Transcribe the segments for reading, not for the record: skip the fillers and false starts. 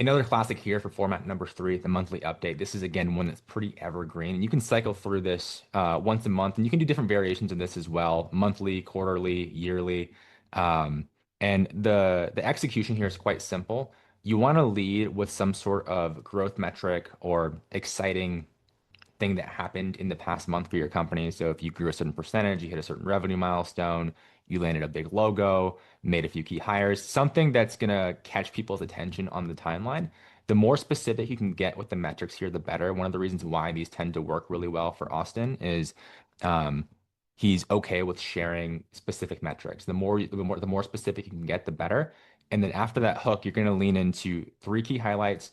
Another classic here for format number three, the monthly update. This is again one that's pretty evergreen. And you can cycle through this once a month, and you can do different variations of this as well, monthly, quarterly, yearly. Um, and the execution here is quite simple. You want to lead with some sort of growth metric or exciting thing that happened in the past month for your company. So if you grew a certain percentage, you hit a certain revenue milestone, you landed a big logo, made a few key hires, something that's going to catch people's attention on the timeline. The more specific you can get with the metrics here, the better. One of the reasons why these tend to work really well for Austin is um, he's okay with sharing specific metrics. The more specific you can get, the better. And then after that hook, you're going to lean into three key highlights,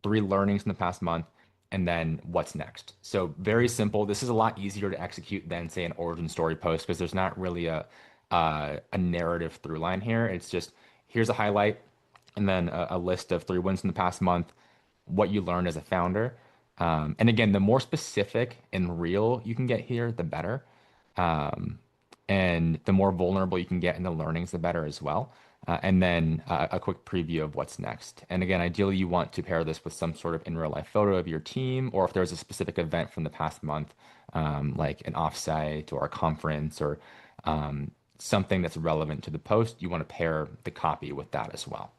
three learnings in the past month, and then what's next. So very simple. This is a lot easier to execute than say an origin story post because there's not really a narrative through line here. It's just here's a highlight and then a list of three wins in the past month, what you learned as a founder. And again, the more specific and real you can get here, the better. Um, and the more vulnerable you can get in the learnings, the better as well. And then a quick preview of what's next. And again, ideally, you want to pair this with some sort of in real life photo of your team, or if there's a specific event from the past month, like an offsite or a conference or something that's relevant to the post, you want to pair the copy with that as well.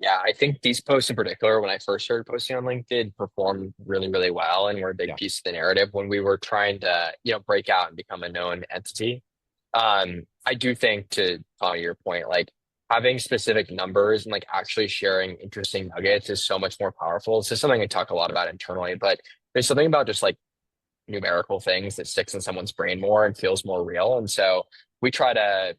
Yeah, I think these posts in particular, when I first started posting on LinkedIn, performed really, really well and were a big Yeah. piece of the narrative when we were trying to, break out and become a known entity. I do think to your point, like having specific numbers and like actually sharing interesting nuggets is so much more powerful. This is something I talk a lot about internally, but there's something about just like numerical things that sticks in someone's brain more and feels more real. And so we try to,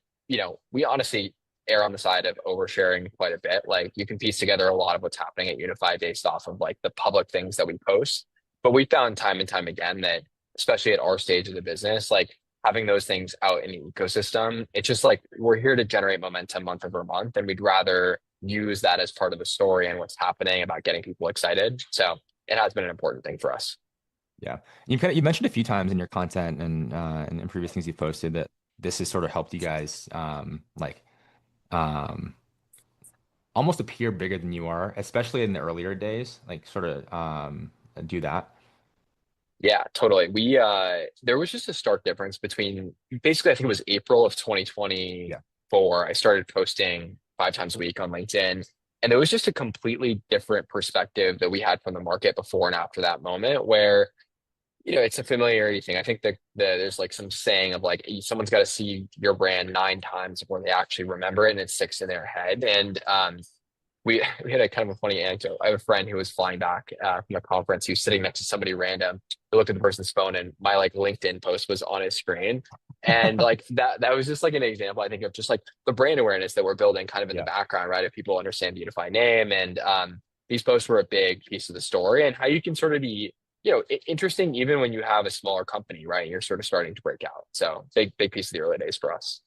we honestly err on the side of oversharing quite a bit. Like you can piece together a lot of what's happening at Unify based off of like the public things that we post. But we found time and time again that, especially at our stage of the business, like having those things out in the ecosystem, it's just like we're here to generate momentum month over month, and we'd rather use that as part of the story and what's happening about getting people excited. So it has been an important thing for us. Yeah. You mentioned a few times in your content and in previous things you've posted that this has sort of helped you guys um, almost appear bigger than you are, especially in the earlier days, like sort of do that. Yeah, totally. We there was just a stark difference between basically I think it was April of Yeah. 2024. I started posting 5 times a week on LinkedIn, and there was just a completely different perspective that we had from the market before and after that moment where, it's a familiarity thing. I think that there's like some saying of like someone's got to see your brand 9 times before they actually remember it and it sticks in their head. And we we had a kind of a funny anecdote. I have a friend who was flying back from a conference. He was sitting next to somebody random. I looked at the person's phone, and my like LinkedIn post was on his screen. And like that was just like an example, I think, of just like the brand awareness that we're building kind of in the Yeah. background, right? If people understand the Unify name, and these posts were a big piece of the story, and how you can sort of be, interesting even when you have a smaller company, right? You're sort of starting to break out. So big piece of the early days for us.